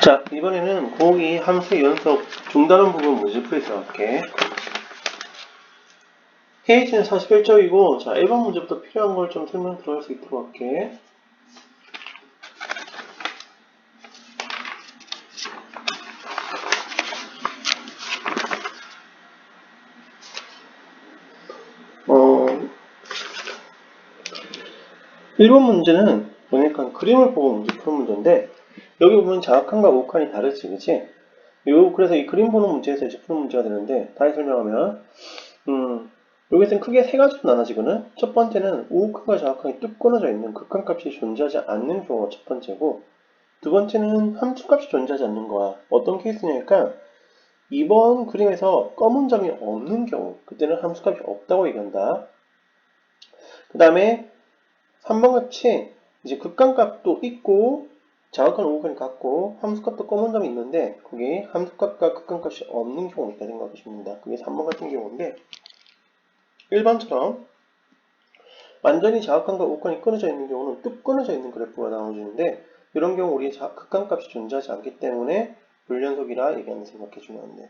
자, 이번에는 고2 함수 연속 중단원 부분 문제 풀이 들어갈게. 페이지는 41쪽이고, 자, 1번 문제부터 필요한 걸 좀 설명 들어갈 수 있도록 할게. 어, 1번 문제는 보니까 그림을 보고 문제 푸는 문제인데, 여기 보면 자악한과 우악한이 다르지, 그치? 그래서 이 그림 보는 문제에서 이제 푸는 문제가 되는데, 다시 설명하면, 여기서는 크게 세 가지로 나눠지거든. 첫 번째는 우극한과 좌극한이 뚝 끊어져 있는 극한값이 존재하지 않는 경우가 첫 번째고, 두 번째는 함수값이 존재하지 않는 거야. 어떤 케이스냐니까 2번 그림에서 검은 점이 없는 경우, 그때는 함수값이 없다고 얘기한다. 그 다음에 3번 같이 이제 극한값도 있고 좌극한 우극한이 같고 함수값도 검은 점이 있는데 거기 함수값과 극한값이 없는 경우가 있다 생각하시면 된다. 그게 3번 같은 경우인데 1번처럼 완전히 좌극한과 우극한이 끊어져 있는 경우는 뚝 끊어져 있는 그래프가 나와주는데 이런 경우 우리 극한값이 존재하지 않기 때문에 불연속이라 얘기하는 생각해주면 돼.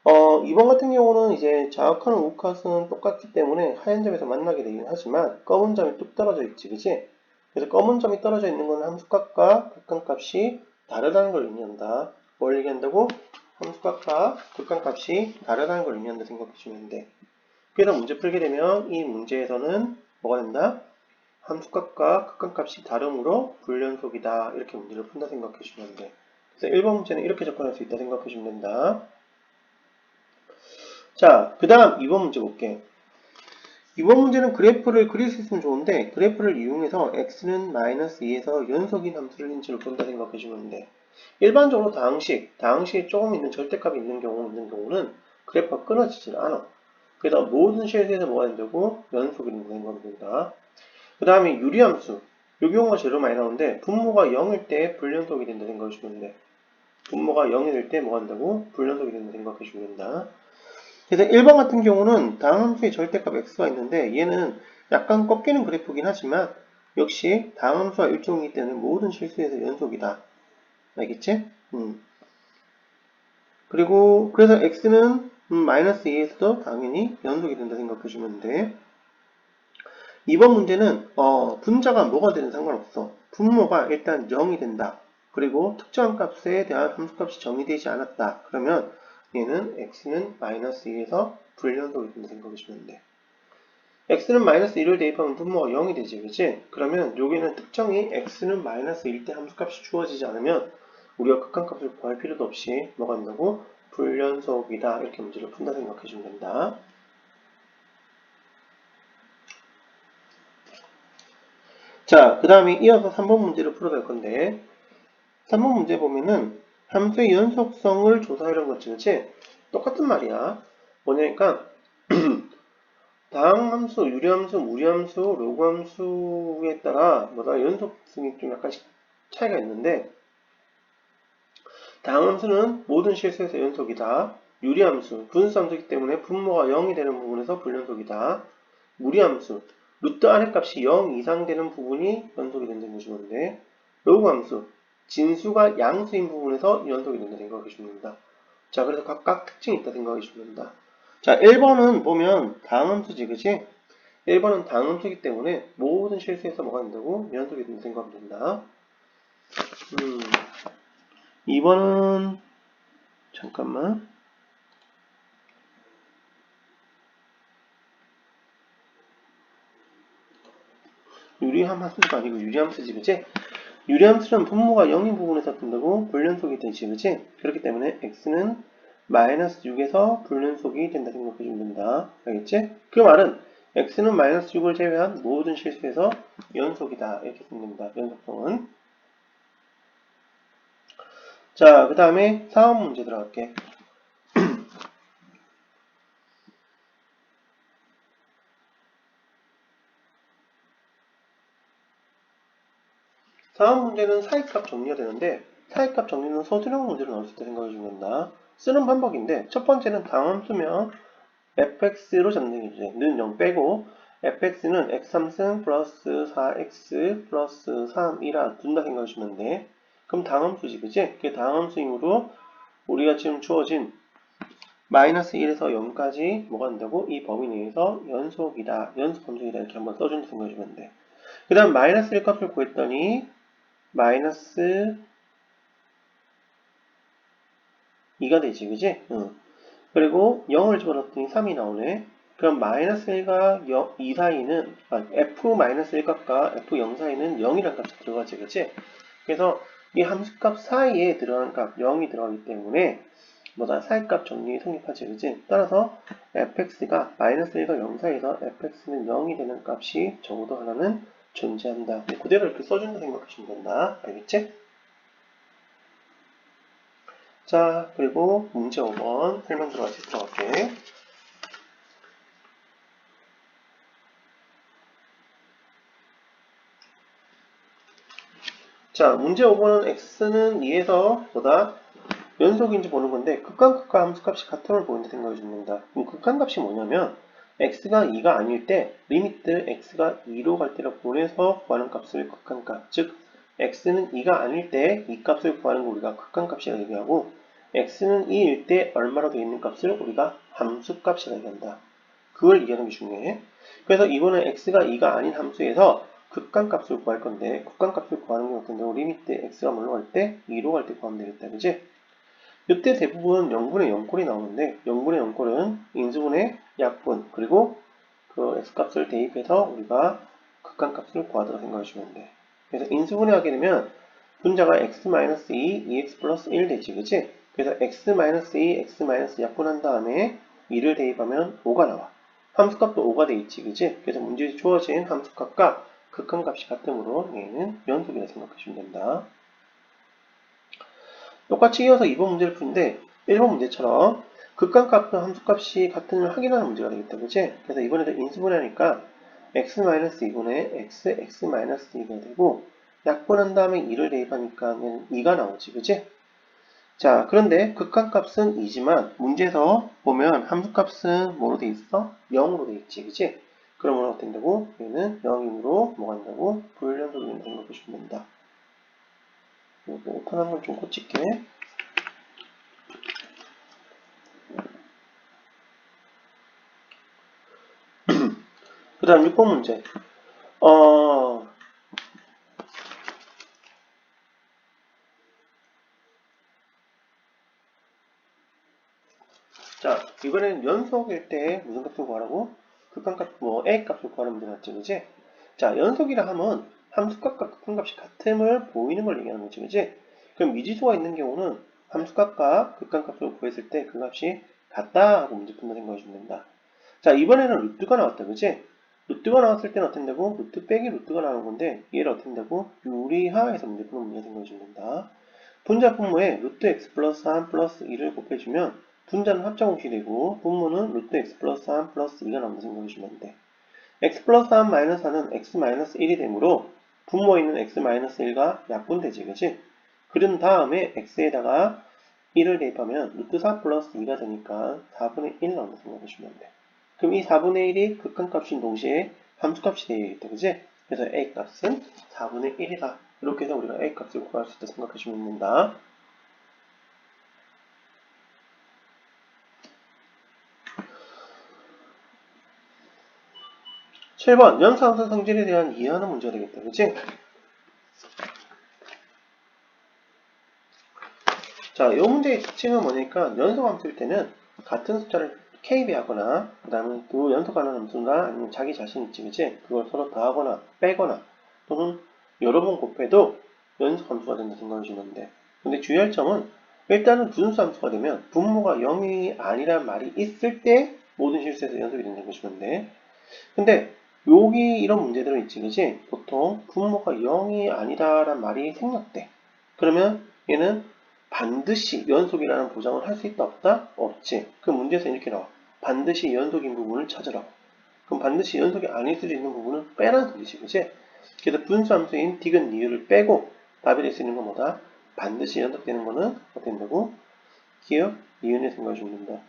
2번 같은 경우는 이제 좌극한 우극한은 똑같기 때문에 하얀 점에서 만나게 되긴 하지만 검은 점이 뚝 떨어져 있지, 그치? 그래서 검은 점이 떨어져 있는 건 함수값과 극한값이 다르다는 걸 의미한다. 뭘 얘기한다고? 함수값과 극한값이 다르다는 걸 의미한다 생각해주면 돼. 그래서 문제 풀게 되면 이 문제에서는 뭐가 된다? 함수값과 극한값이 다름으로 불연속이다. 이렇게 문제를 푼다 생각해주면 돼. 그래서 1번 문제는 이렇게 접근할 수 있다 생각해주면 된다. 자, 그 다음 2번 문제 볼게. 2번 문제는 그래프를 그릴 수 있으면 좋은데 그래프를 이용해서 x는 마이너스 2에서 연속인 함수를 인치로 본다 생각해주면 돼. 일반적으로 다항식이 조금 있는 절대값이 있는 경우는 그래프가 끊어지질 않아. 그래서 모든 실수에서 뭐가 된다고? 연속이 된다 생각하면 된다. 그 다음에 유리함수. 이 경우가 제일 많이 나오는데 분모가 0일 때 불연속이 된다 생각해주면 돼. 분모가 0이 될 때 뭐가 된다고? 불연속이 된다 생각해주면 된다. 그래서 1번 같은 경우는 다항함수의 절대값 x가 있는데 얘는 약간 꺾이는 그래프긴 하지만 역시 다항함수와 일종이기 때문에 모든 실수에서 연속이다. 알겠지? 그리고 그래서 x는 마이너스 2에서도 당연히 연속이 된다 생각해주면 돼. 2번 문제는 분자가 뭐가 되든 상관없어. 분모가 일단 0이 된다. 그리고 특정한 값에 대한 함수값이 정의되지 않았다. 그러면 얘는 x는 마이너스 2에서 불연속이 된다 생각해주면 돼. x는 마이너스 1을 대입하면 분모가 0이 되지, 그치? 그러면 여기는 특정이 x는 마이너스 1 때 함수값이 주어지지 않으면 우리가 극한값을 구할 필요도 없이 뭐가 된다고? 불연속이다. 이렇게 문제를 푼다 생각해주면 된다. 자, 그 다음에 이어서 3번 문제를 풀어갈 건데 3번 문제 보면은 함수의 연속성을 조사하려는 거지, 그치? 똑같은 말이야. 뭐냐니까 다항함수, 유리함수, 무리함수, 로그함수에 따라 뭐다 연속성이 좀 약간씩 차이가 있는데 다항함수는 모든 실수에서 연속이다. 유리함수, 분수함수이기 때문에 분모가 0이 되는 부분에서 불연속이다. 무리함수, 루트 안의 값이 0 이상 되는 부분이 연속이 된다는 것이건데 로그함수, 진수가 양수인 부분에서 연속이 된다 생각해 주면 된다. 자, 그래서 각각 특징이 있다 생각해 주면 된다. 자, 1번은 보면 다항함수지, 그치? 1번은 다항함수이기 때문에 모든 실수에서 뭐가 된다고? 연속이 된다 생각하면 된다. 2번은 잠깐만. 유리함수가 아니고 유리함수지, 그치? 유리함수는 분모가 0인 부분에서 푼다고 불연속이 되지, 그치? 그렇기 때문에 x는 마이너스 6에서 불연속이 된다 생각해주면 된다. 알겠지? 그 말은 x는 마이너스 6을 제외한 모든 실수에서 연속이다. 이렇게 쓰면 됩니다. 연속성은. 자, 그 다음에 4번 문제 들어갈게. 4번 문제는 사이값 정리가 되는데 사이값 정리는 서술형 문제로 나올 수 있다 생각해주면 된다. 쓰는 방법인데 첫 번째는 다함수면 fx로 잡는 는 0 빼고 fx는 x3승 플러스 4x 플러스 3이라 둔다 생각하시면 돼. 그럼 다함수지, 그치? 그게 다함수이므로 우리가 지금 주어진 마이너스 1에서 0까지 뭐가 된다고? 이 범위 내에서 연속이다, 연속 함수이다 이렇게 한번 써준다 생각해주면 돼. 그 다음 마이너스 1 값을 구했더니 마이너스 2가 되지, 그지? 응. 그리고 0을 집어넣었더니 3이 나오네. 그럼 마이너스 1과 2 사이는, f-1 값과 f0 사이는 0이라는 값이 들어가지, 그치? 그래서 이 함수값 사이에 들어가는 값 0이 들어가기 때문에 뭐다? 사이값 정리 성립하지, 그치? 따라서 fx가 마이너스 1과 0 사이에서 fx는 0이 되는 값이 적어도 하나는 존재한다. 그대로 이렇게 써준다 생각하시면 된다. 알겠지? 자, 그리고 문제 5번 설명 들어가서 들어갈게. 자, 문제 5번은 x는 2에서 보다 연속인지 보는 건데 극한값과 함수값이 같은 걸 보인다 생각해 줍니다. 그럼 극한값이 뭐냐면 x가 2가 아닐 때 리미트 x가 2로 갈 때를 보내서 구하는 값을 극한값, 즉 x는 2가 아닐 때 이 값을 구하는 걸 우리가 극한값이라고 얘기하고 x는 2일 때 얼마로 되어 있는 값을 우리가 함수값이라고 얘기한다. 그걸 얘기하는 게 중요해. 그래서 이번에 x가 2가 아닌 함수에서 극한값을 구할 건데 극한값을 구하는 게 어떤데 리미트 x가 뭘로 갈 때? 2로 갈 때 구하면 되겠다. 그지? 이때 대부분 0분의 0꼴이 나오는데 0분의 0꼴은 인수분의 약분 그리고 그 x값을 대입해서 우리가 극한값을 구하도록 생각하시면 돼. 그래서 인수분해 하게 되면 분자가 x-2, 2x 플러스 1 되지, 그치? 그래서 x-2, x- 약분한 다음에 2를 대입하면 5가 나와. 함수값도 5가 돼 있지, 그치? 그래서 문제에 주어진 함수값과 극한값이 같으므로 얘는 연속이라 생각하시면 된다. 똑같이 이어서 2번 문제를 푸는데 1번 문제처럼 극한값과 함수값이 같은을 확인하는 문제가 되겠다, 그치? 그래서 이번에도 인수분해하니까 x-2분의 x-2가 되고 약분한 다음에 2를 대입하니까 2가 나오지, 그치? 자, 그런데 극한값은 2지만 문제에서 보면 함수값은 뭐로 돼 있어? 0으로 돼 있지, 그치? 그러면 어떻게 된다고? 얘는 0이므로 뭐가 된다고? 불연속이라고 생각해주면 된다. 이거 오탄 한번 좀 꽂힐게. 그 다음 6번 문제. 자, 이번엔 연속일 때 무슨 값을 구하라고? 극한값, A 값을 구하는 문제 맞지, 그지? 자, 연속이라 하면 함수값과 극한값이 같음을 보이는 걸 얘기하는 거지, 그지? 그럼 미지수가 있는 경우는 함수값과 극한값을 구했을 때 그 값이 같다 하고 문제 푼다 생각해주면 된다. 자, 이번에는 루트가 나왔다, 그지? 루트가 나왔을 때는 어떻게 된다고? 루트 빼기 루트가 나오는 건데 얘를 어떻게 된다고? 유리하에서 문제 푸는 문제 생각해주면 된다. 분자 분모에 루트 x 플러스 3 플러스 2를 곱해주면 분자는 합작공식이 되고 분모는 루트 x 플러스 3 플러스 2가 나온다 생각해주면 돼. x 플러스 3 마이너스 4는 x 마이너스 1이 되므로 분모에 있는 x 마이너스 1가 약분되지, 그치? 그런 다음에 x에다가 1을 대입하면 루트 4 플러스 2가 되니까 4분의 1 나온다 생각해주면 돼. 그럼 이 4분의 1이 극한값인 동시에 함수값이 되어야겠다, 그치? 그래서 a값은 4분의 1이다. 이렇게 해서 우리가 a값을 구할 수 있다 생각하시면 된다. 7번 연산수 성질에 대한 이해하는 문제가 되겠다, 그치? 자, 이 문제의 특징은 뭐냐니까 연속함수일 때는 같은 숫자를 KB하거나 그 다음에 또 연속하는 함수가 아니면 자기 자신 있지, 그치? 그걸 서로 더하거나 빼거나 또는 여러 번 곱해도 연속함수가 된다 생각하시면 돼. 근데 주의할 점은 일단은 분수 함수가 되면 분모가 0이 아니란 말이 있을 때 모든 실수에서 연속이 된다고 보시면 돼. 근데 여기 이런 문제들은 있지, 그치? 보통 분모가 0이 아니다란 말이 생략돼. 그러면 얘는 반드시 연속이라는 보장을 할 수 있다, 없다? 없지. 그 문제에서 이렇게 나와. 반드시 연속인 부분을 찾으라고. 그럼 반드시 연속이 아닐 수도 있는 부분은 빼라는 소리지, 그치? 그래서 분수함수인 디귿 리을을 빼고 답이 될 수 있는 건 뭐다? 반드시 연속되는 거는 어떻게 된다고? 기억, 니은에 생각해 주면 된다.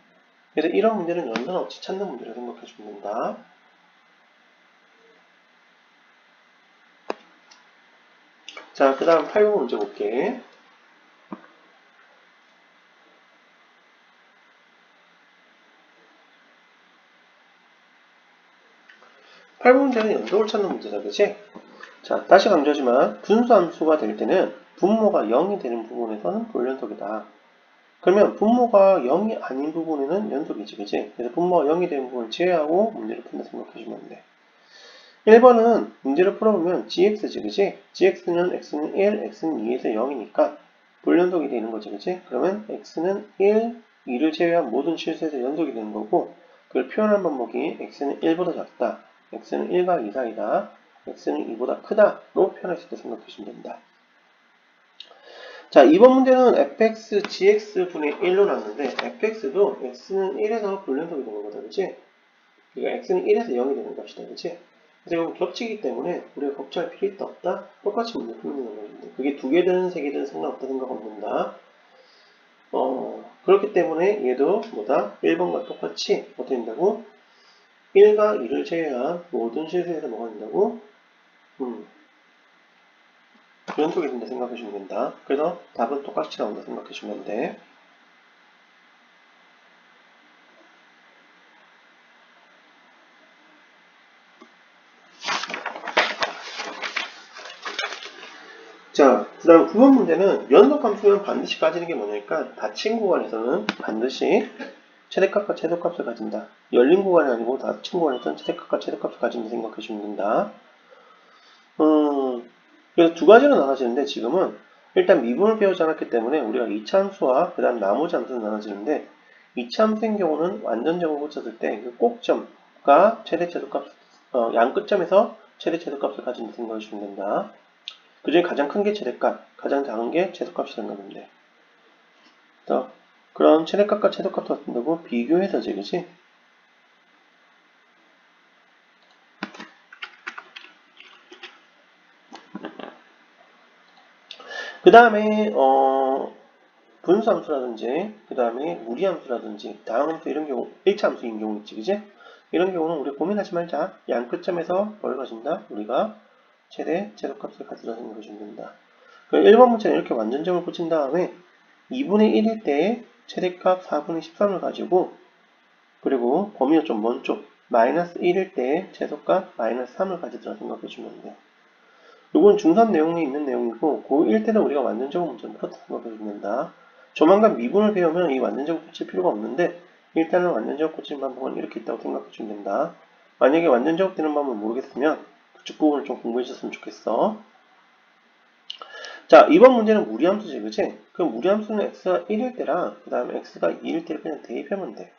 그래서 이런 문제는 연산 없이 찾는 문제를 생각해 주면 된다. 자, 그 다음 8번 문제 볼게. 8번문제는 연속을 찾는 문제다, 그치? 자, 다시 강조하지만 분수함수가 될 때는 분모가 0이 되는 부분에서는 불연속이다. 그러면 분모가 0이 아닌 부분에는 연속이지, 그치? 그래서 분모가 0이 되는 부분을 제외하고 문제를 푼다 생각해주면 돼. 1번은 문제를 풀어보면 gx지, 그치? gx는 x는 1, x는 2에서 0이니까 불연속이 되는 거지, 그치? 그러면 x는 1, 2를 제외한 모든 실수에서 연속이 되는 거고, 그걸 표현한 방법이 x는 1보다 작다, x는 1과 2 사이다, x는 2보다 크다로 표현했을 때 생각해주면 된다. 자, 이번 문제는 fx gx분의 1로 나왔는데 fx도 x는 1에서 불연속이 되는 거다, 그치? 그러니까 x는 1에서 0이 되는 값이다, 그치? 그래서 이건 겹치기 때문에 우리가 겹치할 필요 있다 없다? 똑같이 문제 풀면 되는 거죠. 그게 2개든 3개든 상관없다 생각 없는다. 그렇기 때문에 얘도 뭐다? 1번과 똑같이 어떻게 된다고? 1과 2를 제외한 모든 실수에서 뭐가 된다고? 연속이 된다 생각해주면 된다. 그래서 답은 똑같이 나온다 생각해주면 돼. 자, 그 다음 9번 문제는 연속함수는 반드시 가지는 게 뭐냐니까 닫힌 구간에서는 반드시 최대값과 최소값을 가진다. 열린 구간이 아니고 닫힌 구간에서는 최대값과 최소값을 가진다 생각해주면 된다. 그래서 두 가지로 나눠지는데 지금은 일단 미분을 배우지 않았기 때문에 우리가 2차 함수와 그 다음 나머지 함수로 나눠지는데 2차 함수인 경우는 완전 제곱을 고쳤을 때 그 꼭점과 최대 최소값, 양 끝점에서 최대 최소값을 가진다 생각해주면 된다. 그 중에 가장 큰 게 최대값, 가장 작은 게 최소값이 생각하면 돼. 그래서 그런 최대값과 최소값을 갖는다고 비교해서지, 그치? 그 다음에 분수함수라든지 그 다음에 무리함수라든지 다항함수 이런 경우 1차 함수인 경우 있지, 그치? 이런 경우는 우리 고민하지 말자. 양 끝점에서 뭘 가진다? 우리가 최대 최소값을 가지라 생각해주면 된다. 1번 문제는 이렇게 완전점을 붙인 다음에 2분의 1일 때 최대값 4분의 13을 가지고 그리고 범위가 좀 먼 쪽 마이너스 1일 때 최소값 마이너스 3을 가지더라 생각해주면 돼. 이건 중3 내용이 있는 내용이고 고1 때는 우리가 완전제곱 문제를 풀었다 생각해주면 된다. 조만간 미분을 배우면 이 완전제곱 붙일 필요가 없는데 일단은 완전제곱 붙이는 방법은 이렇게 있다고 생각해주면 된다. 만약에 완전제곱 되는 방법을 모르겠으면 그쪽 부분을 좀 공부해 주셨으면 좋겠어. 자, 이번 문제는 무리함수지, 그치? 그럼 무리함수는 x가 1일 때랑 그 다음에 x가 2일 때를 그냥 대입하면 돼.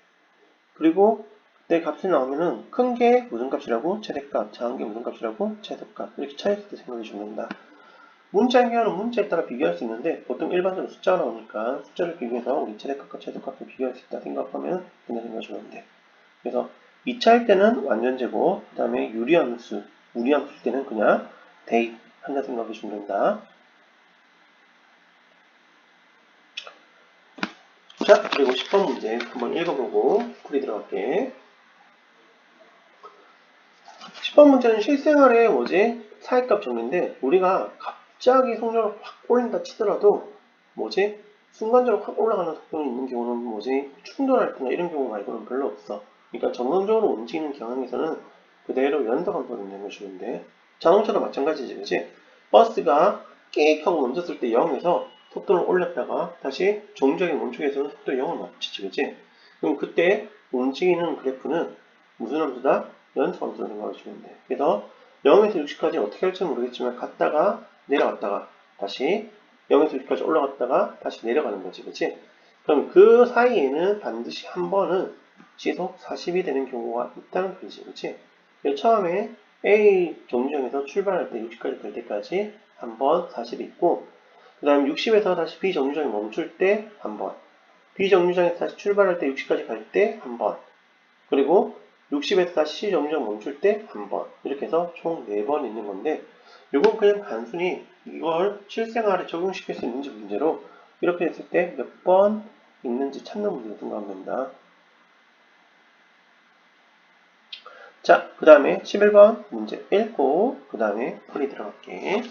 그리고 내 값이 나오면은 큰 게 무슨 값이라고? 최대값, 작은 게 무슨 값이라고? 최소값. 이렇게 차이있을 때 생각해 주면 된다. 문자 해결은 문자에 따라 비교할 수 있는데 보통 일반적으로 숫자가 나오니까 숫자를 비교해서 우리 최대값과 최소값을 비교할 수 있다 생각하면 그냥 생각하시면 돼. 그래서 2차일 때는 완전제곱, 그 다음에 유리함수, 무리함수일 때는 그냥 대입한다 생각해 주면 된다. 자, 그리고 10번 문제 한번 읽어보고 풀이 들어갈게. 10번 문제는 실생활에 뭐지? 사회값 정리인데 우리가 갑자기 속력을 확 올린다 치더라도 뭐지? 순간적으로 확 올라가는 속도는 있는 경우는 뭐지? 충돌할 때나 이런 경우 말고는 별로 없어. 그러니까 정상적으로 움직이는 경향에서는 그대로 연속함수를 내려주면 돼. 자동차도 마찬가지지, 그치? 버스가 깨익 하고 멈췄을 때 0에서 속도를 올렸다가 다시 정적인 멈추기에서는 속도 0을 맞추지, 그치? 그럼 그때 움직이는 그래프는 무슨 함수다? 연속함수로 생각하시면 돼. 그래서 0에서 60까지 어떻게 할지 모르겠지만 갔다가 내려갔다가 다시 0에서 60까지 올라갔다가 다시 내려가는 거지, 그치? 그럼 그 사이에는 반드시 한 번은 시속 40이 되는 경우가 있다는 뜻이지, 그치? 처음에 A 정류장에서 출발할 때 60까지 갈 때까지 한 번 40이 있고 그 다음 60에서 다시 B 정류장에 멈출 때 한 번, B 정류장에서 다시 출발할 때 60까지 갈 때 한 번, 그리고 60에서 다시 C 정류장 멈출 때 한 번, 이렇게 해서 총 4번 있는 건데 이건 그냥 단순히 이걸 실생활에 적용시킬 수 있는지 문제로 이렇게 했을 때 몇 번 있는지 찾는 문제로 생각하면 된다. 자, 그 다음에 11번 문제 읽고 그 다음에 풀이 들어갈게.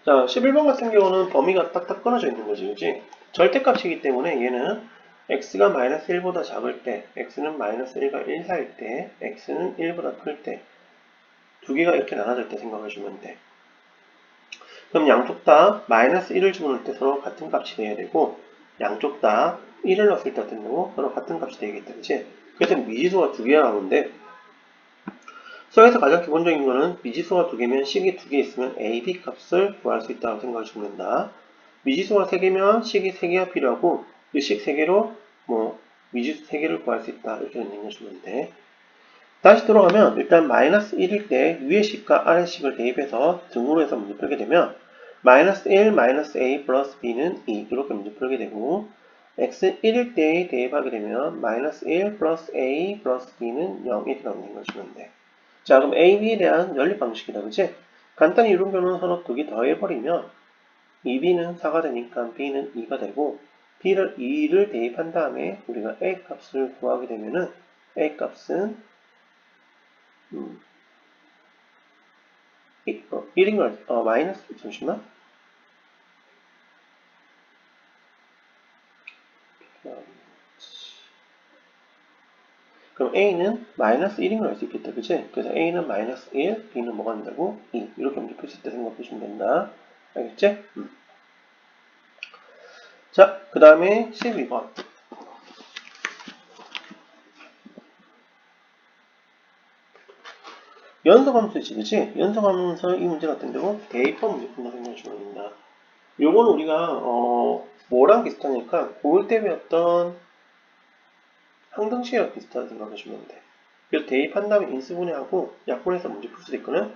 자, 11번 같은 경우는 범위가 딱딱 끊어져 있는 거지, 그지? 절대값이기 때문에 얘는 x가 마이너스 1보다 작을 때, x는 마이너스 1과 1 사이일 때, x는 1보다 클 때, 두 개가 이렇게 나눠질 때 생각하시면 돼. 그럼 양쪽 다 마이너스 1을 집어넣을 때 서로 같은 값이 돼야 되고, 양쪽 다 1을 넣었을 때 같은 경우 서로 같은 값이 되겠다, 그치? 그래서 미지수가 두 개가 나오는데, 수학에서 가장 기본적인 거는 미지수가 두 개면 식이 두 개 있으면 a, b 값을 구할 수 있다고 생각하시면 된다. 미지수가 세 개면 식이 세 개가 필요하고 그 식 세 개로 미지수 세 개를 구할 수 있다 이렇게 생각하시면 돼. 다시 돌아가면 일단 마이너스 1일 때 위의 식과 아래 식을 대입해서 등으로 해서 문제 풀게 되면 마이너스 1 마이너스 a 플러스 b는 2 이렇게 문제 풀게 되고 x 1일 때 대입하게 되면 마이너스 1 플러스 a 플러스 b는 0 이렇게 나오는 것이면 돼. 자, 그럼 A, B에 대한 연립 방식이다, 그치? 간단히 이런 경우는 서로 두 개 더해버리면 2B는 4가 되니까 B는 2가 되고 B를 2를 대입한 다음에 우리가 A 값을 구하게 되면은 A 값은 1인 걸, 마이너스, 잠시만. 그럼 A는 마이너스 1인 걸 알 수 있겠다, 그치? 그래서 A는 마이너스 1, B는 뭐가 된다고? 2. 이렇게 문제 풀 수 있다 생각하시면 된다. 알겠지? 자, 그 다음에 12번. 연속함수지, 그치? 연속함수 이 문제 같은 경우 대입법 문제 푼다 생각하시면 됩니다. 요거는 우리가 뭐랑 비슷하니까 고1 때 배웠던 항등식이랑 비슷하다 생각하시면 돼. 그래서 대입한 다음에 인수분해하고 약분해서 문제 풀 수도 있거든.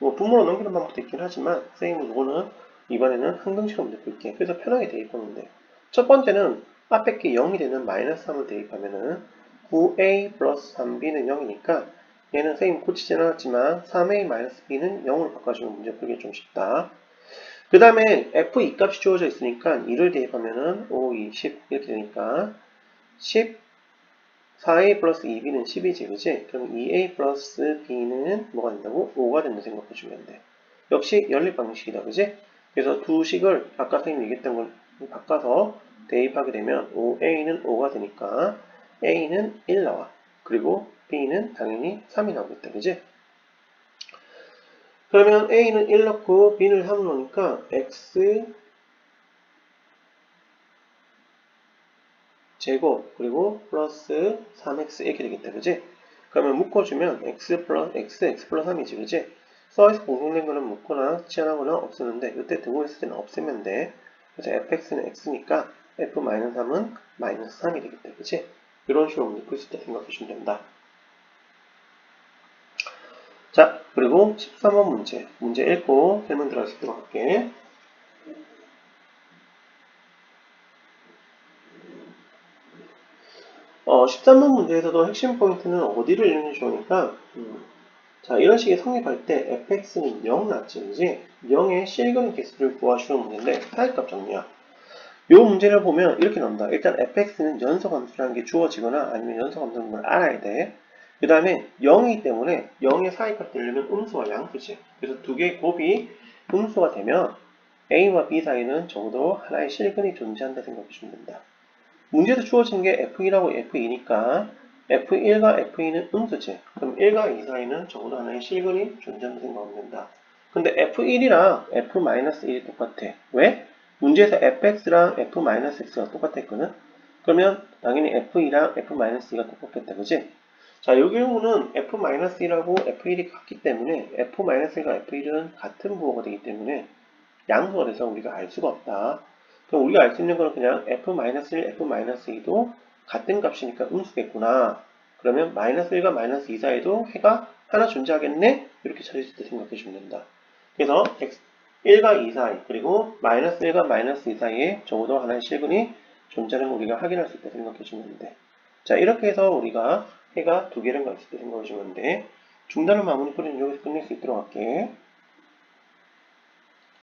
뭐 분모로 넘기는 방법도 있긴 하지만 선생님은 이거는 이번에는 항등식으로 문제 풀게. 그래서 편하게 대입하면 돼. 첫 번째는 앞에 게 0이 되는 마이너스 3을 대입하면은 9a 플러스 3b는 0이니까 얘는 선생님 고치진 않았지만 3a-b는 0으로 바꿔주면 문제 풀기 좀 쉽다. 그 다음에 f2 값이 주어져 있으니까 2를 대입하면은 5, 2, 10 이렇게 되니까 10, 4a 플러스 2b는 10이지, 그치? 그럼 2a 플러스 b는 뭐가 된다고? 5가 된다 생각해주면 돼. 역시 연립 방식이다, 그치? 그래서 두 식을 아까 선생님이 얘기했던 걸 바꿔서 대입하게 되면 5a는 5가 되니까 a는 1 나와. 그리고 b는 당연히 3이 나오겠다, 그치? 그러면 a는 1 넣고 b는 3 넣으니까 x 제곱 그리고 플러스 3x 이렇게 되겠다, 그지? 그러면 묶어주면 x 플러스 3이지, 그지? 서에서 공통된 거는 묶거나 치환하거나 없애는데 이때 등호 있을 때는 없애면 돼. 그래서 fx는 x니까 f-3은 마이너스 3이 되겠다, 그지? 이런 식으로 묶을 수 있다 생각하시면 된다. 자, 그리고 13번 문제 읽고 설명 들어갈 수 있도록 할게. 13번 문제에서도 핵심 포인트는 어디를 이용해 주니까 자, 이런 식의 성립할 때 fx는 0 낫지, 그지? 0의 실근 개수를 구하시는 문제인데 타입값 정리야. 이 문제를 보면 이렇게 나온다. 일단 fx는 연속함수라는 게 주어지거나 아니면 연속함수라는 걸 알아야 돼. 그 다음에 0이기 때문에 0의 사이값 되려면 음수와 양수지. 그래서 두 개의 곱이 음수가 되면 a와 b 사이는 적어도 하나의 실근이 존재한다 생각하시면 된다. 문제에서 주어진 게 F1하고 F2니까 F1과 F2는 음수지. 그럼 1과 2 사이는 적어도 하나의 실근이 존재한다고 생각하면 된다. 근데 F1이랑 F-1이 똑같아. 왜? 문제에서 fx랑 F-x가 똑같았거든? 그러면 당연히 F2랑 F-2가 똑같겠다. 그지? 자, 여기 경우는 F-1하고 F1이 같기 때문에 F-1과 F1은 같은 부호가 되기 때문에 양수가 돼서 우리가 알 수가 없다. 그럼 우리가 알 수 있는 건 그냥 f-1, f-2도 같은 값이니까 음수겠구나. 그러면 마이너스 1과 마이너스 2 사이에도 해가 하나 존재하겠네? 이렇게 찾을 수 있다 생각해 주면 된다. 그래서 1과 2 사이, 그리고 마이너스 1과 마이너스 2 사이에 적어도 하나의 실근이 존재하는 걸 우리가 확인할 수 있다 생각해 주면 돼. 자, 이렇게 해서 우리가 해가 두 개를 갈 수 있다 생각해 주면 돼. 중단을 마무리 뿌리는 여기서 끝낼 수 있도록 할게.